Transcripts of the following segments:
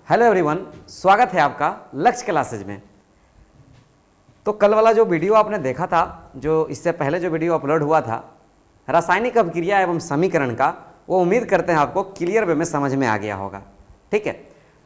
Hello everyone, स्वागत है आपका लक्ष्य क्लासेज में। तो कल वाला जो वीडियो आपने देखा था, जो इससे पहले जो वीडियो अपलोड हुआ था रासायनिक अभिक्रिया एवं समीकरण का, वो उम्मीद करते हैं आपको क्लियर वे में समझ में आ गया होगा। ठीक है,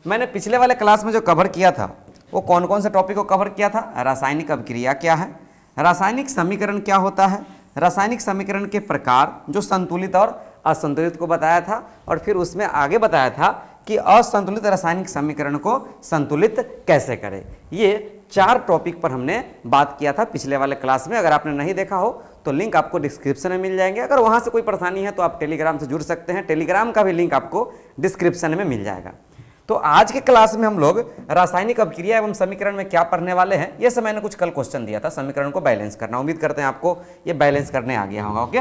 मैंने पिछले वाले क्लास में जो कवर किया था वो कौन कौन से टॉपिक को कवर किया था? रासायनिक अभिक्रिया क्या है, रासायनिक समीकरण क्या होता है, रासायनिक समीकरण के प्रकार जो संतुलित और असंतुलित को बताया था, और फिर उसमें आगे बताया था कि असंतुलित रासायनिक समीकरण को संतुलित कैसे करें। ये 4 टॉपिक पर हमने बात किया था पिछले वाले क्लास में। अगर आपने नहीं देखा हो तो लिंक आपको डिस्क्रिप्शन में मिल जाएंगे। अगर वहां से कोई परेशानी है तो आप टेलीग्राम से जुड़ सकते हैं, टेलीग्राम का भी लिंक आपको डिस्क्रिप्शन में मिल जाएगा। तो आज के क्लास में हम लोग रासायनिक अभिक्रिया एवं समीकरण में क्या पढ़ने वाले हैं, ये सब मैंने कुछ कल क्वेश्चन दिया था, समीकरण को बैलेंस करना। उम्मीद करते हैं आपको ये बैलेंस करने आ गया होगा। ओके,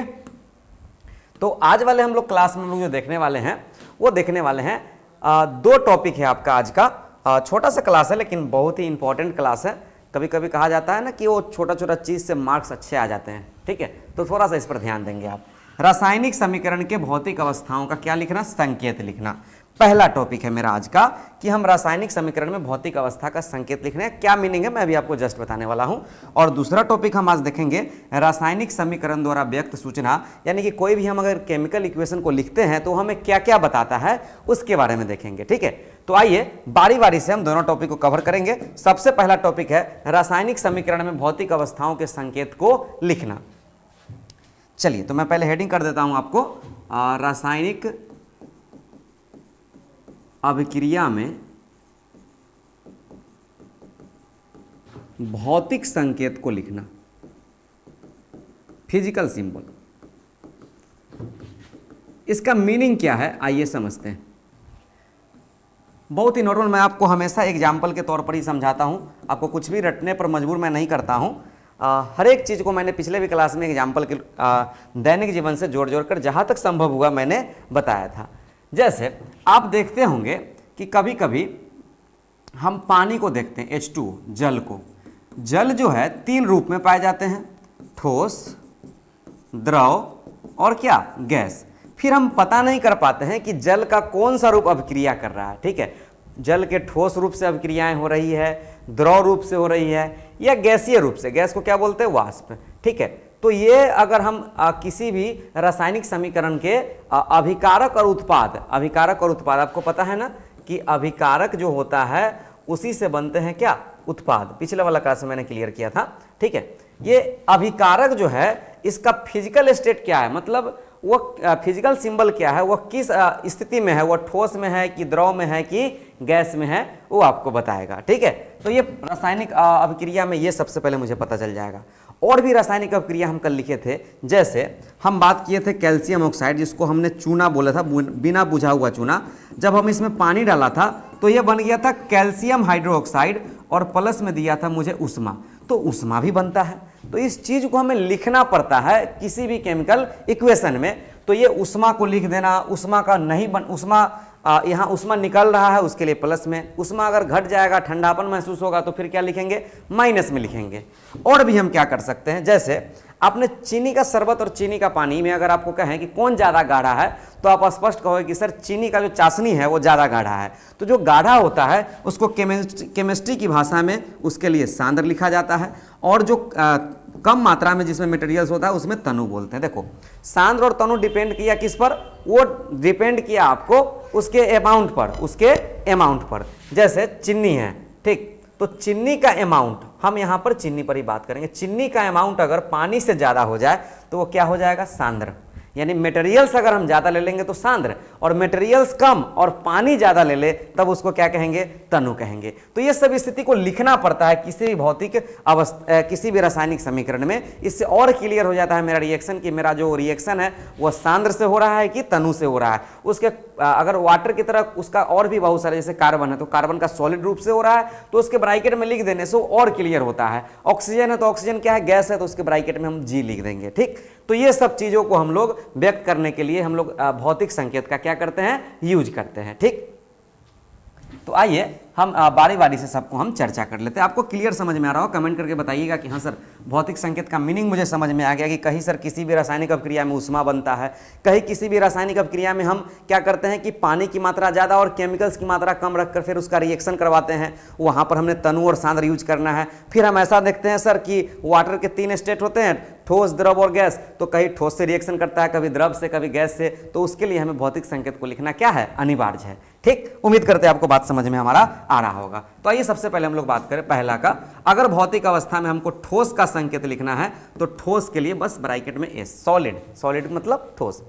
तो आज वाले हम लोग क्लास में जो देखने वाले हैं वो देखने वाले हैं 2 टॉपिक है आपका आज का। छोटा सा क्लास है लेकिन बहुत ही इंपॉर्टेंट क्लास है। कभी कभी कहा जाता है ना कि वो छोटा छोटा चीज़ से मार्क्स अच्छे आ जाते हैं। ठीक है, तो थोड़ा सा इस पर ध्यान देंगे आप। रासायनिक समीकरण के भौतिक अवस्थाओं का क्या लिखना? संकेत लिखना। पहला टॉपिक है मेरा आज का कि हम रासायनिक समीकरण में भौतिक अवस्था का संकेत लिखना है। क्या मीनिंग है मैं अभी आपको जस्ट बताने वाला हूं। और दूसरा टॉपिक हम आज देखेंगे रासायनिक समीकरण द्वारा व्यक्त सूचना, यानी कि कोई भी हम अगर केमिकल इक्वेशन को लिखते हैं तो हमें क्या क्या बताता है उसके बारे में देखेंगे। ठीक है, तो आइए बारी बारी से हम दोनों टॉपिक को कवर करेंगे। सबसे पहला टॉपिक है रासायनिक समीकरण में भौतिक अवस्थाओं के संकेत को लिखना। चलिए, तो मैं पहले हेडिंग कर देता हूं आपको, रासायनिक अभिक्रिया में भौतिक संकेत को लिखना, फिजिकल सिंबल। इसका मीनिंग क्या है आइए समझते हैं। बहुत ही नॉर्मल, मैं आपको हमेशा एग्जाम्पल के तौर पर ही समझाता हूं, आपको कुछ भी रटने पर मजबूर मैं नहीं करता हूं। हर एक चीज़ को मैंने पिछले भी क्लास में एग्जाम्पल के दैनिक जीवन से जोड़ जोड़कर जहां तक संभव हुआ मैंने बताया था। जैसे आप देखते होंगे कि कभी कभी हम पानी को देखते हैं, H2 जल को। जल जो है 3 रूप में पाए जाते हैं, ठोस, द्रव और क्या, गैस। फिर हम पता नहीं कर पाते हैं कि जल का कौन सा रूप अभिक्रिया कर रहा है। ठीक है, जल के ठोस रूप से अभिक्रियाएं हो रही है, द्रव रूप से हो रही है, या गैसीय रूप से। गैस को क्या बोलते हैं? वाष्प। ठीक है, तो ये अगर हम किसी भी रासायनिक समीकरण के अभिकारक और उत्पाद, आपको पता है ना कि अभिकारक जो होता है उसी से बनते हैं क्या, उत्पाद। पिछले वाला क्लास में मैंने क्लियर किया था। ठीक है, ये अभिकारक जो है इसका फिजिकल स्टेट क्या है, मतलब वो फिजिकल सिंबल क्या है, वो किस स्थिति में है, वो ठोस में है कि द्रव में है कि गैस में है, वो आपको बताएगा। ठीक है, तो ये रासायनिक अभिक्रिया में ये सबसे पहले मुझे पता चल जाएगा। और भी रासायनिक अभिक्रिया हम कल लिखे थे, जैसे हम बात किए थे कैल्शियम ऑक्साइड, जिसको हमने चूना बोला था, बिना बुझा हुआ चूना। जब हम इसमें पानी डाला था तो ये बन गया था कैल्शियम हाइड्रोक्साइड, और प्लस में दिया था मुझे उष्मा, तो उष्मा भी बनता है। तो इस चीज को हमें लिखना पड़ता है किसी भी केमिकल इक्वेशन में। तो ये उष्मा को लिख देना, उष्मा का नहीं बन, उष्मा यहाँ उष्मा निकल रहा है उसके लिए प्लस में, उष्मा अगर घट जाएगा, ठंडापन महसूस होगा तो फिर क्या लिखेंगे, माइनस में लिखेंगे। और भी हम क्या कर सकते हैं, जैसे आपने चीनी का शरबत और चीनी का पानी में अगर आपको कहें कि कौन ज़्यादा गाढ़ा है, तो आप स्पष्ट कहोगे कि सर चीनी का जो चाशनी है वो ज़्यादा गाढ़ा है। तो जो गाढ़ा होता है उसको केमिस्ट्री की भाषा में उसके लिए सांद्र लिखा जाता है, और जो कम मात्रा में जिसमें मटेरियल्स होता है उसमें तनु बोलते हैं। देखो, सांद्र और तनु डिपेंड किया किस पर, वो डिपेंड किया आपको उसके अमाउंट पर। जैसे चीनी है, ठीक, तो चीनी का अमाउंट, हम यहां पर चीनी पर ही बात करेंगे। चीनी का अमाउंट अगर पानी से ज्यादा हो जाए तो वो क्या हो जाएगा, सांद्र। यानी मटेरियल्स अगर हम ज्यादा ले लेंगे तो सांद्र, और मटेरियल्स कम और पानी ज्यादा ले ले तब उसको क्या कहेंगे, तनु कहेंगे। तो ये सब स्थिति को लिखना पड़ता है किसी भी भौतिक अवस्था, किसी भी रासायनिक समीकरण में। इससे और क्लियर हो जाता है मेरा रिएक्शन, कि मेरा जो रिएक्शन है वो सांद्र से हो रहा है कि तनु से हो रहा है। उसके अगर वाटर की तरह उसका और भी बहुत सारे, जैसे कार्बन है तो कार्बन का सॉलिड रूप से हो रहा है तो उसके ब्रैकेट में लिख देने से और क्लियर होता है। ऑक्सीजन है तो ऑक्सीजन क्या है, गैस है, तो उसके ब्रैकेट में हम जी लिख देंगे। ठीक, तो ये सब चीजों को हम लोग व्यक्त करने के लिए हम लोग भौतिक संकेत का क्या करते हैं, यूज करते हैं। ठीक, तो आइए हम बारी बारी से सबको हम चर्चा कर लेते हैं। आपको क्लियर समझ में आ रहा हो कमेंट करके बताइएगा कि हाँ सर भौतिक संकेत का मीनिंग मुझे समझ में आ गया कि कहीं सर किसी भी रासायनिक अभिक्रिया में ऊष्मा बनता है, कहीं किसी भी रासायनिक अभिक्रिया में हम क्या करते हैं कि पानी की मात्रा ज़्यादा और केमिकल्स की मात्रा कम रखकर फिर उसका रिएक्शन करवाते हैं, वहाँ पर हमने तनु और सांद्र यूज करना है। फिर हम ऐसा देखते हैं सर कि वाटर के 3 स्टेट होते हैं, ठोस, द्रव और गैस, तो कहीं ठोस से रिएक्शन करता है, कभी द्रव से, कभी गैस से, तो उसके लिए हमें भौतिक संकेत को लिखना क्या है, अनिवार्य है। ठीक, उम्मीद करते हैं आपको बात समझ में हमारा आ रहा होगा। तो आइए सबसे पहले हम लोग बात करें पहला का, अगर भौतिक अवस्था में हमको ठोस का संकेत लिखना है तो ठोस के लिए बस ब्रैकेट में एस, सॉलिड, सॉलिड मतलब ठोस।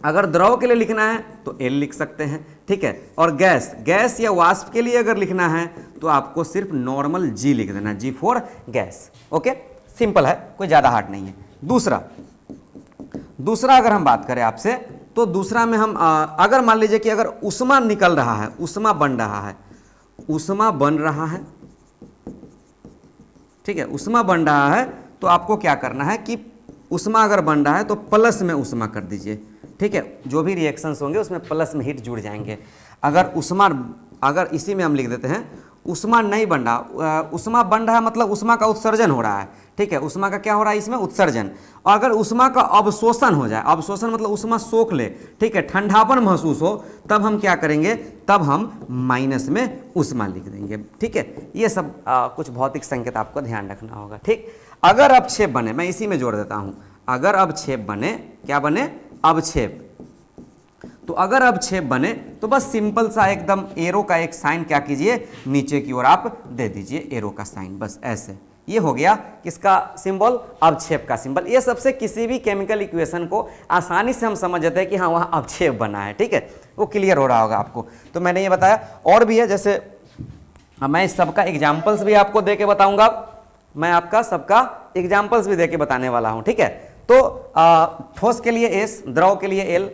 अगर द्रव के लिए लिखना है तो एल लिख सकते हैं, ठीक है। और गैस, गैस या वाष्प के लिए अगर लिखना है तो आपको सिर्फ नॉर्मल जी लिख देना, जी फॉर गैस। ओके, सिंपल है, कोई ज़्यादा हार्ड नहीं है। दूसरा अगर हम बात करें आपसे तो दूसरा में हम अगर मान लीजिए कि अगर ऊष्मा निकल रहा है, ऊष्मा बन रहा है, ऊष्मा बन रहा है, ठीक है, ऊष्मा बन रहा है तो आपको क्या करना है कि ऊष्मा अगर बन रहा है तो प्लस में ऊष्मा कर दीजिए, ठीक है। जो भी रिएक्शंस होंगे उसमें प्लस में हीट जुड़ जाएंगे। अगर ऊष्मा, अगर इसी में हम लिख देते हैं ऊष्मा नहीं बन रहा, ऊष्मा बन रहा है मतलब ऊष्मा का उत्सर्जन हो रहा है, ठीक है, ऊष्मा का क्या हो रहा है इसमें, उत्सर्जन। और अगर ऊष्मा का अवशोषण हो जाए, अवशोषण मतलब ऊष्मा सोख ले, ठीक है, ठंडापन महसूस हो, तब हम क्या करेंगे, तब हम माइनस में ऊष्मा लिख देंगे, ठीक है। ये सब कुछ भौतिक संकेत आपको ध्यान रखना होगा, ठीक। अगर अवक्षेप बने, मैं इसी में जोड़ देता हूं, अगर अवक्षेप बने, क्या बने, अवक्षेप, तो अगर अवक्षेप बने तो बस सिंपल सा एकदम एरो का एक साइन क्या कीजिए, नीचे की ओर आप दे दीजिए एरो का साइन, बस ऐसे। ये हो गया किसका सिंबल, अवक्षेप का सिंबल। ये सबसे किसी भी केमिकल इक्वेशन को आसानी से हम समझ जाते हैं कि हाँ वहाँ अवक्षेप बना है, ठीक है, वो क्लियर हो रहा होगा आपको। तो मैंने ये बताया, और भी है, जैसे मैं इस सबका एग्जाम्पल्स भी आपको दे के बताऊंगा, मैं आपका सबका एग्जाम्पल्स भी दे के बताने वाला हूँ, ठीक है। तो ठोस के लिए एस, द्रव के लिए एल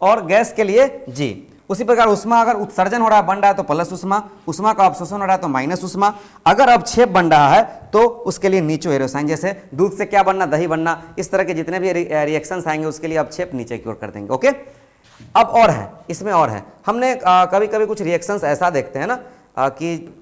और गैस के लिए जी। उसी प्रकार ऊष्मा अगर उत्सर्जन हो रहा है, बन रहा है तो प्लस ऊष्मा, ऊष्मा का अवशोषण हो रहा है तो माइनस ऊष्मा। अगर अवक्षेप बन रहा है तो उसके लिए नीचे एरो साइन, जैसे दूध से क्या बनना, दही बनना, इस तरह के जितने भी रिएक्शंस आएंगे उसके लिए अवक्षेप नीचे की ओर कर देंगे। ओके, अब और है, इसमें और है, हमने कभी कभी कुछ रिएक्शंस ऐसा देखते हैं ना कि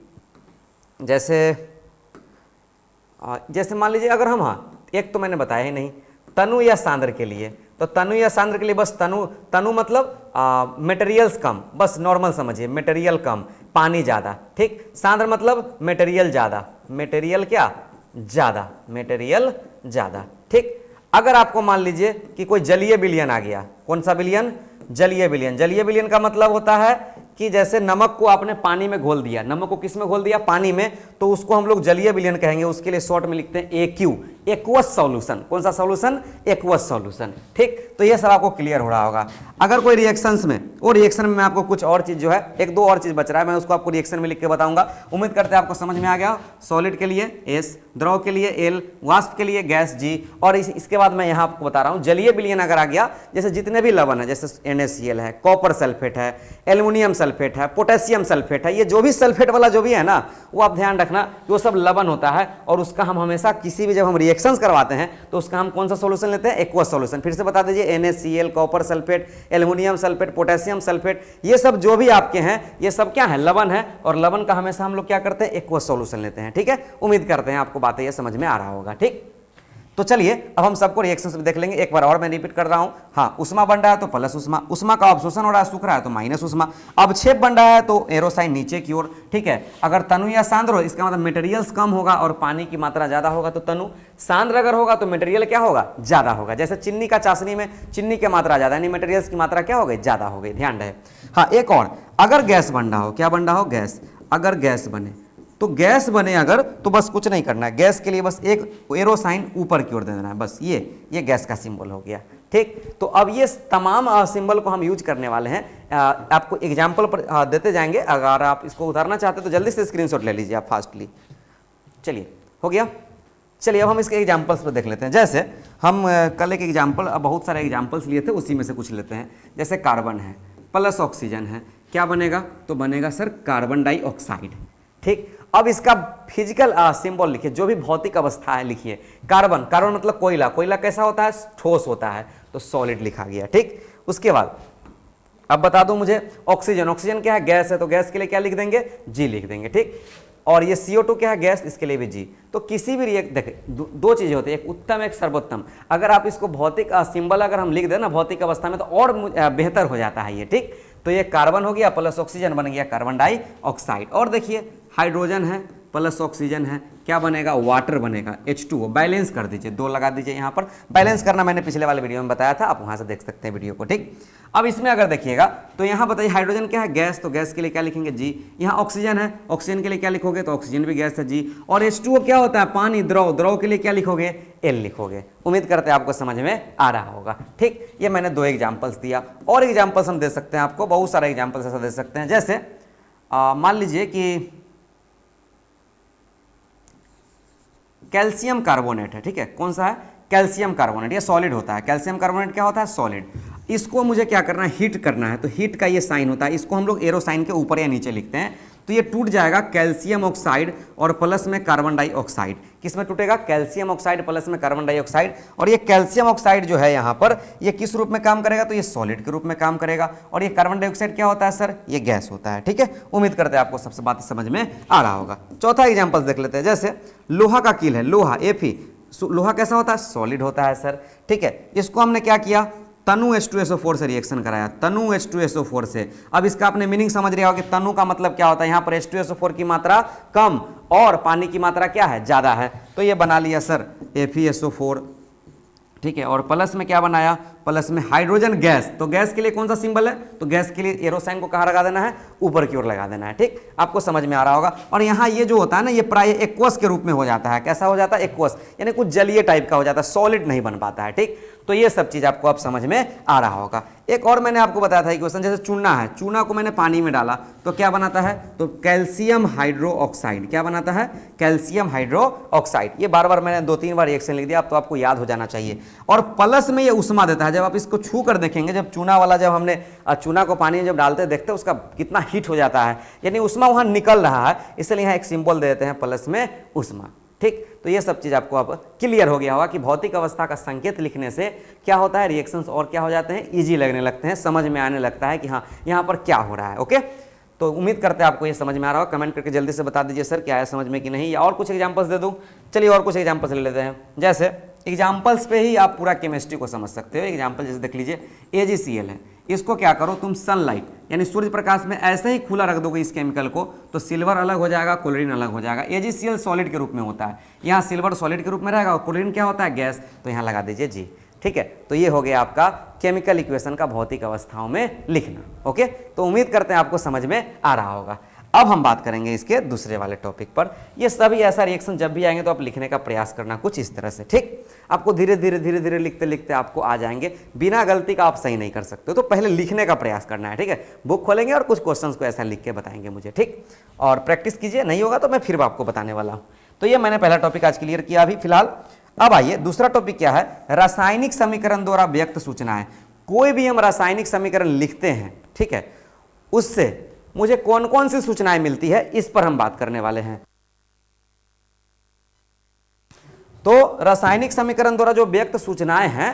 जैसे मान लीजिए अगर हम, हाँ एक तो मैंने बताया ही नहीं, तनु या सांद्र के लिए, तो तनु या सांद्र के लिए बस तनु मतलब मटेरियल्स कम, बस नॉर्मल समझिए, मटेरियल कम, पानी ज़्यादा, ठीक। सांद्र मतलब मटेरियल ज़्यादा, मटेरियल क्या ज़्यादा, मटेरियल ज़्यादा, ठीक। अगर आपको मान लीजिए कि कोई जलीय विलयन आ गया, कौन सा विलयन, जलीय विलयन। जलीय विलयन का मतलब होता है कि जैसे नमक को आपने पानी में घोल दिया, नमक को किस में घोल दिया, पानी में, तो उसको हम लोग जलीय विलयन कहेंगे। उसके लिए शॉर्ट में लिखते हैं AQ, एक्वस सॉल्यूशन। कौन सा सॉल्यूशन, एक्वस सॉल्यूशन, ठीक। तो ये सब आपको क्लियर हो रहा होगा। अगर कोई रिएक्शंस में, वो रिएक्शन में मैं आपको कुछ और चीज जो है, एक दो और चीज बच रहा है, मैं उसको आपको रिएक्शन में लिख के बताऊंगा। उम्मीद करते हैं आपको समझ में आ गया। सॉलिड के लिए S, द्रव के लिए L, वाष्प के लिए गैस G, और इसके बाद मैं यहाँ आपको बता रहा हूँ जलीय विलयन अगर आ गया, जैसे जितने भी लवण है, जैसे NaCl है, कॉपर सल्फेट है, एल्युमिनियम सल्फेट है, पोटेशियम सल्फेट है, ये जो भी सल्फेट वाला जो भी है ना, वो आप ध्यान रखना कि वो सब लवण होता है। और उसका हम हमेशा किसी भी जब हम रिएक्शंस करवाते हैं तो उसका हम कौन सा सॉल्यूशन लेते हैं, एक्वस सॉल्यूशन। फिर से बता दीजिए, NaCl, copper sulphate, aluminium sulphate, potassium sulphate, ये सब जो भी आपके हैं ये सब क्या है, लवण है। और लवण का हमेशा हम लोग क्या करते हैं, एक्वस सॉल्यूशन लेते हैं, ठीक है। उम्मीद करते हैं आपको बातें ये समझ में आ रहा होगा, ठीक। तो चलिए अब हम सबको रिएक्शंस में देख लेंगे। एक बार और मैं रिपीट कर रहा हूं, हाँ, ऊष्मा बन रहा है तो प्लस ऊष्मा, ऊष्मा का अवशोषण हो रहा है, सूख रहा है तो माइनस ऊष्मा, अवक्षेप बन रहा है तो एरो साइन नीचे की ओर, ठीक है। अगर तनु या सांद्र हो, इसका मतलब मटेरियल्स कम होगा और पानी की मात्रा ज्यादा होगा तो तनु, सांद्र अगर होगा तो मटेरियल क्या होगा, ज्यादा होगा। जैसे चीनी का चाशनी में चीनी की मात्रा ज्यादा, यानी मटेरियल्स की मात्रा क्या हो गई, ज्यादा हो गई, ध्यान रहे। हाँ, एक और, अगर गैस बन रहा हो, क्या बन रहा हो, गैस, अगर गैस बने तो गैस बने अगर, तो बस कुछ नहीं करना है, गैस के लिए बस एक एरो साइन ऊपर की ओर दे देना है, बस ये गैस का सिंबल हो गया, ठीक। तो अब ये तमाम सिंबल को हम यूज करने वाले हैं, आपको एग्जाम्पल पर देते जाएंगे। अगर आप इसको उतारना चाहते तो जल्दी से स्क्रीनशॉट ले लीजिए आप फास्टली। चलिए, हो गया। चलिए अब हम इसके एग्जाम्पल्स पर देख लेते हैं। जैसे हम कल एक एग्जाम्पल, बहुत सारे एग्जाम्पल्स लिए थे, उसी में से कुछ लेते हैं। जैसे कार्बन है प्लस ऑक्सीजन है, क्या बनेगा, तो बनेगा सर कार्बन डाइऑक्साइड, ठीक। अब इसका फिजिकल सिंबल लिखिए, जो भी भौतिक अवस्था है लिखिए। कार्बन, कार्बन मतलब कोयला, कोयला कैसा होता है, ठोस होता है, तो सॉलिड लिखा गया, ठीक। उसके बाद अब बता दो मुझे ऑक्सीजन, ऑक्सीजन क्या है, गैस है, तो गैस के लिए क्या लिख देंगे, जी लिख देंगे, ठीक। और ये CO2 क्या है, गैस, इसके लिए भी जी। तो किसी भी रिएक्ट देखिए दो चीजें होती है, एक उत्तम एक सर्वोत्तम। अगर आप इसको भौतिक सिंबल अगर हम लिख दें ना भौतिक अवस्था में तो और बेहतर हो जाता है ये, ठीक। तो ये कार्बन हो गया प्लस ऑक्सीजन बन गया कार्बन डाइऑक्साइड। और देखिए हाइड्रोजन है प्लस ऑक्सीजन है, क्या बनेगा, वाटर बनेगा, H2O। बैलेंस कर दीजिए, 2 लगा दीजिए यहाँ पर। बैलेंस करना मैंने पिछले वाले वीडियो में बताया था, आप वहाँ से देख सकते हैं वीडियो को, ठीक। अब इसमें अगर देखिएगा तो यहाँ बताइए हाइड्रोजन क्या है, गैस, तो गैस के लिए क्या लिखेंगे, जी। यहाँ ऑक्सीजन है, ऑक्सीजन के लिए क्या लिखोगे, तो ऑक्सीजन भी गैस है, जी। और H2O क्या होता है, पानी, द्रव, द्रव के लिए क्या लिखोगे, L लिखोगे। उम्मीद करते हैं आपको समझ में आ रहा होगा, ठीक। ये मैंने 2 एग्जाम्पल्स दिया, और एग्जाम्पल्स हम दे सकते हैं आपको, बहुत सारे एग्जाम्पल्स ऐसा दे सकते हैं। जैसे मान लीजिए कि कैल्शियम कार्बोनेट है, ठीक है, कौन सा है, कैल्शियम कार्बोनेट, ये सॉलिड होता है। कैल्शियम कार्बोनेट क्या होता है, सॉलिड। इसको मुझे क्या करना है, हीट करना है, तो हीट का ये साइन होता है, इसको हम लोग एरो साइन के ऊपर या नीचे लिखते हैं। तो ये टूट जाएगा कैल्शियम ऑक्साइड और प्लस में कार्बन डाइऑक्साइड। किस में टूटेगा, कैल्शियम ऑक्साइड प्लस में कार्बन डाइऑक्साइड। और ये कैल्शियम ऑक्साइड जो है यहाँ पर, ये किस रूप में काम करेगा, तो ये सॉलिड के रूप में काम करेगा। और ये कार्बन डाइऑक्साइड क्या होता है सर, ये गैस होता है, ठीक है। उम्मीद करते हैं आपको सबसे बात समझ में आ रहा होगा। चौथा एग्जाम्पल देख लेते हैं, जैसे लोहा का कील है, लोहा Fe, लोहा कैसा होता है, सॉलिड होता है सर, ठीक है। इसको हमने क्या किया, तनु H2SO4 से रिएक्शन कराया, तनु H2SO4 से। अब इसका आपने मीनिंग समझ रहे हो कि तनु का मतलब क्या होता है, यहाँ पर H2SO4 की मात्रा कम और पानी की मात्रा क्या है, ज्यादा है, तो ये बना लिया सर FeSO4, ठीक है। और प्लस में क्या बनाया, प्लस में हाइड्रोजन गैस। तो गैस के लिए कौन सा सिंबल है, तो गैस के लिए एरो साइन को कहाँ लगा देना है, ऊपर की ओर लगा देना है, ठीक। आपको समझ में आ रहा होगा। और यहाँ ये जो होता है ना, ये प्राय एक्वस के रूप में हो जाता है। कैसा हो जाता है, एक्वस, यानी कुछ जलीय टाइप का हो जाता है, सॉलिड नहीं बन पाता है, ठीक। तो ये सब चीज आपको अब समझ में आ रहा होगा। एक और मैंने आपको बताया था इक्वेशन, जैसे चूना है, चूना को मैंने पानी में डाला तो क्या बनाता है, तो कैल्शियम हाइड्रोक्साइड। क्या बनाता है, कैल्शियम हाइड्रोक्साइड। ये बार बार मैंने 2-3 बार रिएक्शन लिख दिया, अब तो आपको याद हो जाना चाहिए। और प्लस में ये उष्मा देता है। जब आप इसको छू कर देखेंगे, जब चूना वाला, जब हमने चूना को पानी में जब डालते देखते उसका कितना हीट हो जाता है, यानी उष्मा वहां निकल रहा है, इसलिए यहाँ एक सिंबल दे देते हैं प्लस में उष्मा, ठीक। तो ये सब चीज आपको अब क्लियर हो गया होगा कि भौतिक अवस्था का संकेत लिखने से क्या होता है, रिएक्शंस और क्या हो जाते हैं, इजी लगने लगते हैं, समझ में आने लगता है कि हाँ यहाँ पर क्या हो रहा है, ओके। तो उम्मीद करते हैं आपको ये समझ में आ रहा होगा। कमेंट करके जल्दी से बता दीजिए सर क्या है समझ में कि नहीं, या और कुछ एग्जांपल्स दे दूं। चलिए और कुछ एग्जांपल्स ले लेते हैं। जैसे एग्जांपल्स पे ही आप पूरा केमिस्ट्री को समझ सकते हो। एग्जांपल जैसे देख लीजिए, AgCl है, इसको क्या करो तुम सनलाइट यानी सूर्य प्रकाश में ऐसे ही खुला रख दोगे इस केमिकल को, तो सिल्वर अलग हो जाएगा, क्लोरीन अलग हो जाएगा। AgCl सॉलिड के रूप में होता है, यहाँ सिल्वर सॉलिड के रूप में रहेगा और क्लोरीन क्या होता है, गैस, तो यहाँ लगा दीजिए जी, ठीक है। तो ये हो गया आपका केमिकल इक्वेशन का भौतिक अवस्थाओं में लिखना, ओके। तो उम्मीद करते हैं आपको समझ में आ रहा होगा। अब हम बात करेंगे इसके दूसरे वाले टॉपिक पर। ये सभी ऐसा रिएक्शन जब भी आएंगे तो आप लिखने का प्रयास करना कुछ इस तरह से, ठीक। आपको धीरे धीरे लिखते लिखते आपको आ जाएंगे, बिना गलती का आप सही नहीं कर सकते, तो पहले लिखने का प्रयास करना है, ठीक है। बुक खोलेंगे और कुछ क्वेश्चंस को ऐसा लिख के बताएंगे मुझे, ठीक। और प्रैक्टिस कीजिए, नहीं होगा तो मैं फिर आपको बताने वाला हूँ। तो ये मैंने पहला टॉपिक आज क्लियर किया अभी फिलहाल। अब आइए दूसरा टॉपिक क्या है, रासायनिक समीकरण द्वारा व्यक्त सूचनाएं। कोई भी हम रासायनिक समीकरण लिखते हैं, ठीक है, उससे मुझे कौन कौन सी सूचनाएं मिलती है, इस पर हम बात करने वाले हैं। तो रासायनिक समीकरण द्वारा जो व्यक्त सूचनाएं हैं,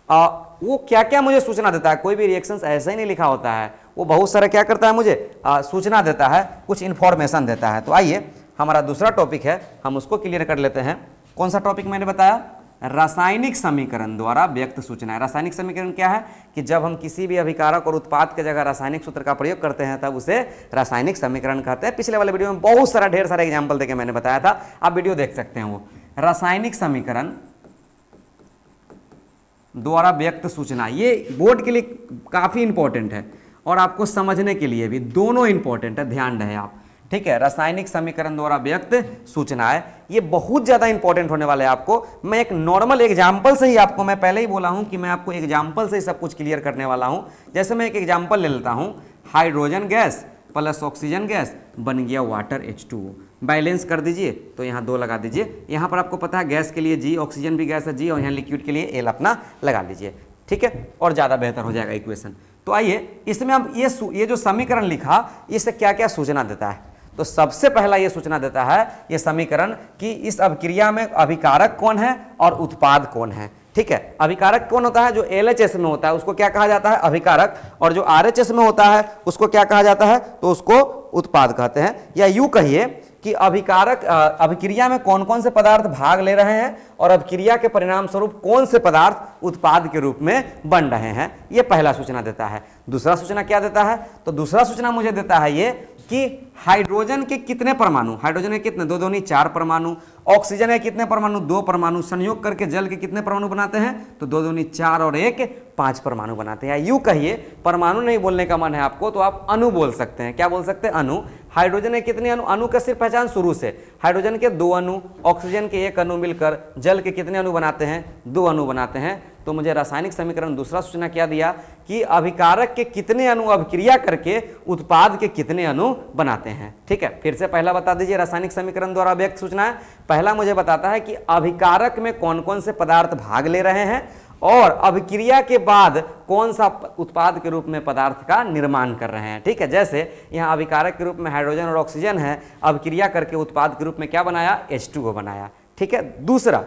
वो क्या क्या मुझे सूचना देता है। कोई भी रिएक्शंस ऐसे ही नहीं लिखा होता है, वो बहुत सारा क्या करता है, मुझे सूचना देता है, कुछ इंफॉर्मेशन देता है। तो आइए हमारा दूसरा टॉपिक है, हम उसको क्लियर कर लेते हैं। कौन सा टॉपिक मैंने बताया, रासायनिक समीकरण द्वारा व्यक्त सूचनाएं। रासायनिक समीकरण क्या है कि जब हम किसी भी अभिकारक और उत्पाद के जगह रासायनिक सूत्र का प्रयोग करते हैं तब उसे रासायनिक समीकरण कहते हैं। पिछले वाले वीडियो में बहुत सारा ढेर सारा एग्जांपल देके मैंने बताया था, आप वीडियो देख सकते हैं। वो रासायनिक समीकरण द्वारा व्यक्त सूचना, ये बोर्ड के लिए काफी इंपॉर्टेंट है और आपको समझने के लिए भी दोनों इंपॉर्टेंट है, ध्यान रहे आप, ठीक है। रासायनिक समीकरण द्वारा व्यक्त सूचनाएं, ये बहुत ज्यादा इंपॉर्टेंट होने वाला है आपको। मैं एक नॉर्मल एग्जांपल से ही आपको, मैं पहले ही बोला हूं कि मैं आपको एग्जांपल से ही सब कुछ क्लियर करने वाला हूं। जैसे मैं एक एग्जांपल ले लेता हूं, hydrogen gas plus oxygen gas बन गया वाटर H2O। बैलेंस कर दीजिए, तो यहाँ 2 लगा दीजिए। यहाँ पर आपको पता है गैस के लिए G, ऑक्सीजन भी गैस है G, और यहाँ लिक्विड के लिए L अपना लगा लीजिए, ठीक है, और ज़्यादा बेहतर हो जाएगा इक्वेशन। तो आइए इसमें हम ये जो समीकरण लिखा, इससे क्या क्या सूचना देता है। तो सबसे पहला ये सूचना देता है ये समीकरण कि इस अभिक्रिया में अभिकारक कौन है और उत्पाद कौन है। ठीक है। अभिकारक कौन होता है? जो LHS में होता है उसको क्या कहा जाता है? अभिकारक। और जो RHS में होता है उसको क्या कहा जाता है? तो उसको उत्पाद कहते हैं। या यूं कहिए कि अभिकारक अभिक्रिया में कौन कौन से पदार्थ भाग ले रहे हैं और अभिक्रिया के परिणाम स्वरूप कौन से पदार्थ उत्पाद के रूप में बन रहे हैं, यह पहला सूचना देता है। दूसरा सूचना क्या देता है? तो दूसरा सूचना मुझे देता है ये कि हाइड्रोजन के कितने परमाणु, हाइड्रोजन के कितने, 2 दूनी 4 परमाणु, ऑक्सीजन के कितने परमाणु, 2 परमाणु, संयोग करके जल के कितने परमाणु बनाते हैं? तो 2 दूनी 4 और 1 5 परमाणु बनाते हैं। यूं कहिए, परमाणु नहीं बोलने का मन है आपको तो आप अणु बोल सकते हैं। क्या बोल सकते हैं? अणु। हाइड्रोजन के कितने अणु? अणु का सिर्फ पहचान शुरू से, हाइड्रोजन के 2 अणु, ऑक्सीजन के 1 अणु मिलकर जल के कितने अणु बनाते हैं? 2 अणु बनाते हैं। तो मुझे रासायनिक समीकरण दूसरा सूचना क्या दिया कि अभिकारक के कितने अणु अभिक्रिया करके उत्पाद के कितने अणु बनाते हैं। ठीक है, फिर से पहला बता दीजिए रासायनिक समीकरण द्वारा व्यक्त सूचना है। पहला मुझे बताता है कि अभिकारक में कौन कौन से पदार्थ भाग ले रहे हैं और अभिक्रिया के बाद कौन सा उत्पाद के रूप में पदार्थ का निर्माण कर रहे हैं। ठीक है, जैसे यहाँ अभिकारक के रूप में हाइड्रोजन और ऑक्सीजन है, अभिक्रिया करके उत्पाद के रूप में क्या बनाया? H2O बनाया। ठीक है। दूसरा,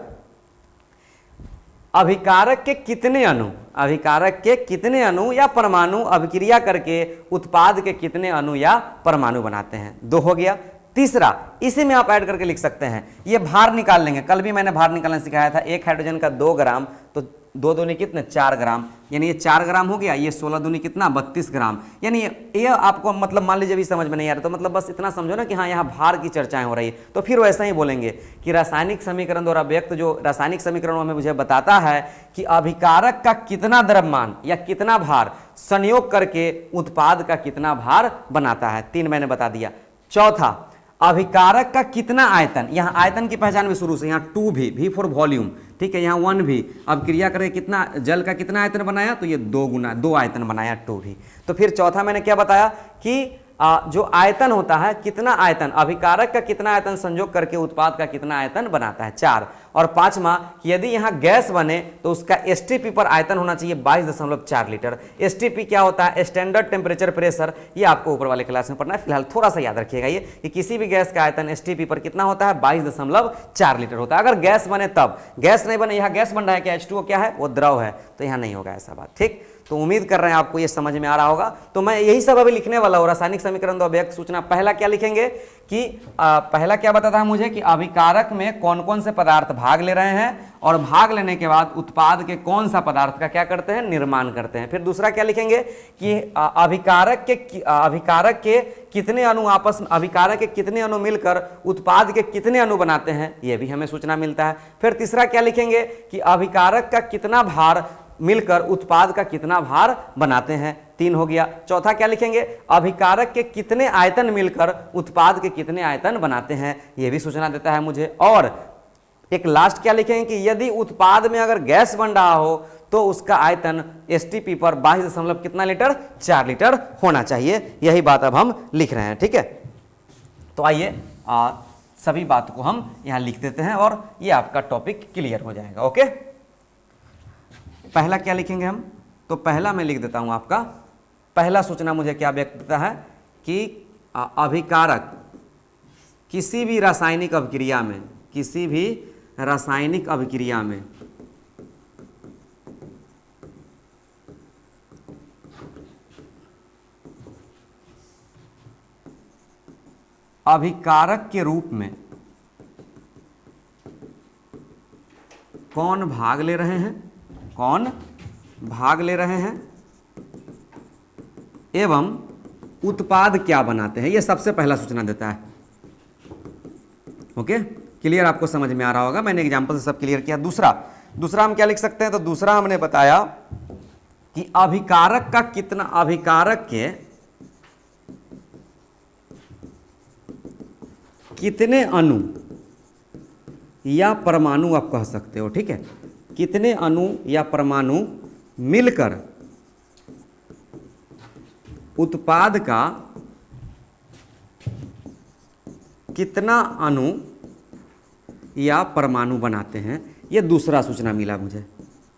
अभिकारक के कितने अणु, अभिकारक के कितने अणु या परमाणु अभिक्रिया करके उत्पाद के कितने अणु या परमाणु बनाते हैं? 2 हो गया। तीसरा, इसी में आप ऐड करके लिख सकते हैं, ये भार निकाल लेंगे। कल भी मैंने भार निकालना सिखाया था। एक हाइड्रोजन का 2 ग्राम, तो 2 दूनी कितने? 4 ग्राम, यानी ये 4 ग्राम हो गया। ये 16 दूनी कितना? 32 ग्राम। यानी ये आपको मतलब मान लीजिए भी समझ में नहीं आ रहा तो मतलब बस इतना समझो ना कि हाँ यहाँ भार की चर्चाएं हो रही है, तो फिर वैसा ही बोलेंगे कि रासायनिक समीकरण द्वारा व्यक्त जो रासायनिक समीकरण में मुझे बताता है कि अभिकारक का कितना द्रव्यमान या कितना भार संयोग करके उत्पाद का कितना भार बनाता है। 3 मैंने बता दिया। चौथा, अभिकारक का कितना आयतन, यहाँ आयतन की पहचान में शुरू से, यहाँ 2 भी, V फॉर वॉल्यूम। ठीक है, यहाँ 1 भी, अब क्रिया करके कितना जल का कितना आयतन बनाया? तो ये 2 आयतन बनाया, 2 भी। तो फिर चौथा मैंने क्या बताया कि जो आयतन होता है, कितना आयतन, अभिकारक का कितना आयतन संयोग करके उत्पाद का कितना आयतन बनाता है? 4। और 5वां, यदि यहाँ गैस बने तो उसका STP पर आयतन होना चाहिए 22.4 लीटर। STP क्या होता है? Standard temperature pressure. ये आपको ऊपर वाले क्लास में पढ़ना है, फिलहाल थोड़ा सा याद रखिएगा ये कि किसी भी गैस का आयतन STP पर कितना होता है? 22.4 लीटर होता है। अगर गैस बने तब, गैस नहीं बने, यहाँ गैस बन रहा है क्या? H2O क्या है? वो द्रव है, तो यहाँ नहीं होगा ऐसा बात। ठीक, तो उम्मीद कर रहे हैं आपको ये समझ में आ रहा होगा। तो मैं यही सब अभी लिखने वाला हूँ। रासायनिक समीकरण द्वारा व्यक्त सूचना पहला क्या लिखेंगे कि पहला क्या बताता है मुझे कि अभिकारक में कौन कौन से पदार्थ भाग ले रहे हैं और भाग लेने के बाद उत्पाद के कौन सा पदार्थ का क्या करते हैं? निर्माण करते हैं। फिर दूसरा क्या लिखेंगे कि अभिकारक के कितने अणु आपस में, अभिकारक के कितने अणु मिलकर उत्पाद के कितने अणु बनाते हैं, यह भी हमें सूचना मिलता है। फिर तीसरा क्या लिखेंगे कि अभिकारक का कितना भार मिलकर उत्पाद का कितना भार बनाते हैं, 3 हो गया। चौथा क्या लिखेंगे? अभिकारक के कितने आयतन मिलकर उत्पाद के कितने आयतन बनाते हैं, यह भी सूचना देता है मुझे। और एक लास्ट क्या लिखेंगे कि यदि उत्पाद में अगर गैस बन रहा हो तो उसका आयतन STP पर 22 कितना लीटर? 4 लीटर होना चाहिए। यही बात अब हम लिख रहे हैं। ठीक है, तो आइए सभी बात को हम यहाँ लिख देते हैं और ये आपका टॉपिक क्लियर हो जाएगा। ओके, पहला क्या लिखेंगे हम? तो पहला मैं लिख देता हूं आपका, पहला सूचना मुझे क्या व्यक्त करता है कि अभिकारक किसी भी रासायनिक अभिक्रिया में, किसी भी रासायनिक अभिक्रिया में अभिकारक के रूप में कौन भाग ले रहे हैं, कौन भाग ले रहे हैं एवं उत्पाद क्या बनाते हैं, यह सबसे पहला सूचना देता है। Okay, clear? आपको समझ में आ रहा होगा, मैंने एग्जांपल से सब क्लियर किया। दूसरा हम क्या लिख सकते हैं? तो दूसरा हमने बताया कि अभिकारक का कितना, अभिकारक के कितने अणु या परमाणु आप कह सकते हो। ठीक है, कितने अणु या परमाणु मिलकर उत्पाद का कितना अणु या परमाणु बनाते हैं, यह दूसरा सूचना मिला मुझे।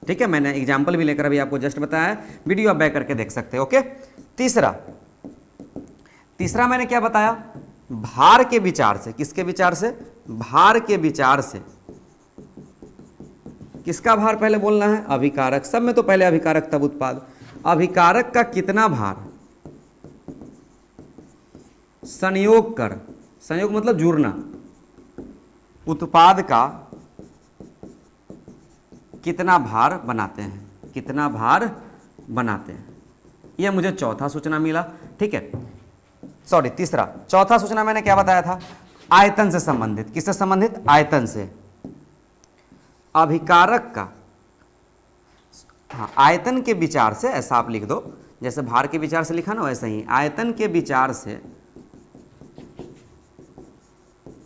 ठीक है, मैंने एग्जाम्पल भी लेकर अभी आपको जस्ट बताया, वीडियो आप बैक करके देख सकते हैं। ओके, तीसरा मैंने क्या बताया? भार के विचार से। किसके विचार से? भार के विचार से किसका भार पहले बोलना है? अभिकारक। सब में तो पहले अभिकारक तब उत्पाद। अभिकारक का कितना भार संयोग कर, संयोग मतलब जुड़ना, उत्पाद का कितना भार बनाते हैं, कितना भार बनाते हैं। यह मुझे चौथा सूचना मिला। ठीक है, सॉरी तीसरा। चौथा सूचना मैंने क्या बताया था? आयतन से संबंधित। किससे संबंधित? आयतन से। अभिकारक का, हाँ, आयतन के विचार से, ऐसा आप लिख दो, जैसे भार के विचार से लिखा ना वैसे ही, आयतन के विचार से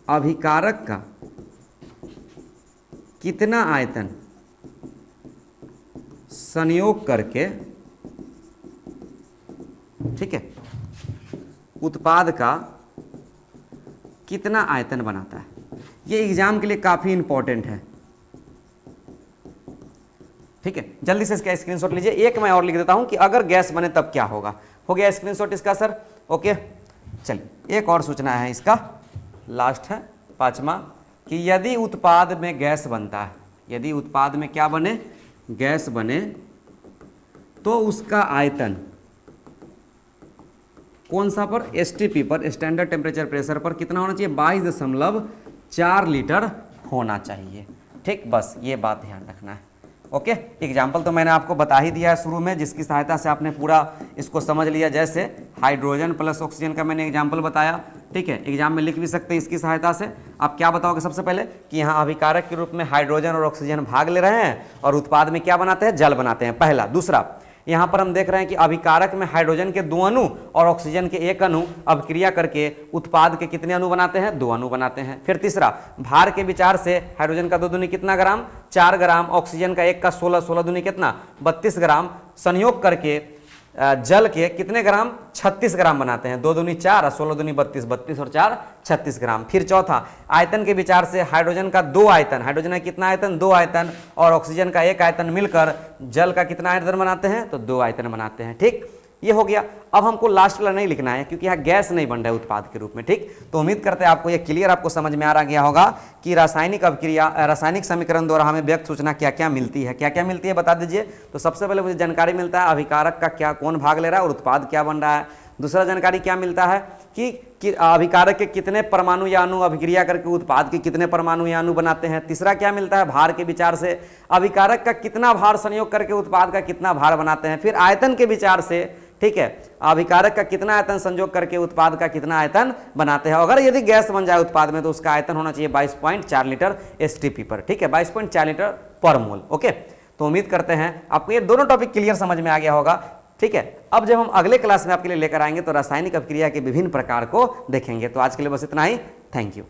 अभिकारक का कितना आयतन संयोग करके, ठीक है, उत्पाद का कितना आयतन बनाता है। ये एग्जाम के लिए काफी इंपॉर्टेंट है। ठीक है, जल्दी से इसका स्क्रीनशॉट लीजिए। एक मैं और लिख देता हूं कि अगर गैस बने तब क्या होगा। हो गया स्क्रीनशॉट इसका सर? ओके, चलिए एक और सूचना है, इसका लास्ट है, पांचवा, कि यदि उत्पाद में गैस बनता है, यदि उत्पाद में क्या बने? गैस बने, तो उसका आयतन कौन सा पर? एसटीपी पर, स्टैंडर्ड टेम्परेचर प्रेशर पर कितना होना चाहिए? 22.4 लीटर होना चाहिए। ठीक, बस ये बात ध्यान रखना है। ओके, एग्जाम्पल तो मैंने आपको बता ही दिया है शुरू में, जिसकी सहायता से आपने पूरा इसको समझ लिया। जैसे हाइड्रोजन प्लस ऑक्सीजन का मैंने एग्जाम्पल बताया। ठीक है, एग्जाम में लिख भी सकते हैं इसकी सहायता से। आप क्या बताओगे सबसे पहले? कि यहाँ अभिकारक के रूप में हाइड्रोजन और ऑक्सीजन भाग ले रहे हैं और उत्पाद में क्या बनाते हैं? जल बनाते हैं, पहला। दूसरा, यहाँ पर हम देख रहे हैं कि अभिकारक में हाइड्रोजन के 2 अणु और ऑक्सीजन के 1 अणु अभिक्रिया करके उत्पाद के कितने अणु बनाते हैं? 2 अणु बनाते हैं। फिर तीसरा, भार के विचार से हाइड्रोजन का 2 दूनी कितना ग्राम? 4 ग्राम, ऑक्सीजन का 1 का 16, 16 दूनी कितना? 32 ग्राम, संयोग करके जल के कितने ग्राम? 36 ग्राम बनाते हैं। 2 दूनी 4 और 16 दूनी 32, 32 और 4 36 ग्राम। फिर चौथा, आयतन के विचार से हाइड्रोजन का 2 आयतन, हाइड्रोजन का कितना आयतन? 2 आयतन, और ऑक्सीजन का 1 आयतन मिलकर जल का कितना आयतन बनाते हैं? तो 2 आयतन बनाते हैं। ठीक, ये हो गया। अब हमको लास्ट वाला नहीं लिखना है, क्योंकि यहाँ गैस नहीं बन रहा है उत्पाद के रूप में। ठीक, तो उम्मीद करते हैं आपको ये क्लियर, आपको समझ में आ गया होगा कि रासायनिक अभिक्रिया, रासायनिक समीकरण द्वारा हमें व्यक्त सूचना क्या क्या मिलती है। क्या क्या मिलती है बता दीजिए। तो सबसे पहले मुझे जानकारी मिलता है अभिकारक का क्या, कौन भाग ले रहा है और उत्पाद क्या बन रहा है। दूसरा जानकारी क्या मिलता है कि अभिकारक के कितने परमाणु या अणु अभिक्रिया करके उत्पाद के कितने परमाणु या अणु बनाते हैं। तीसरा क्या मिलता है? भार के विचार से अभिकारक का कितना भार संयोग करके उत्पाद का कितना भार बनाते हैं। फिर आयतन के विचार से, ठीक है, अभिकारक का कितना आयतन संयोग करके उत्पाद का कितना आयतन बनाते हैं। अगर यदि गैस बन जाए उत्पाद में तो उसका आयतन होना चाहिए 22.4 लीटर एसटीपी पर। ठीक है, 22.4 लीटर पर मोल। ओके, तो उम्मीद करते हैं आपको ये दोनों टॉपिक क्लियर समझ में आ गया होगा। ठीक है, अब जब हम अगले क्लास में आपके लिए लेकर आएंगे तो रासायनिक अभिक्रिया के विभिन्न प्रकार को देखेंगे। तो आज के लिए बस इतना ही। Thank you.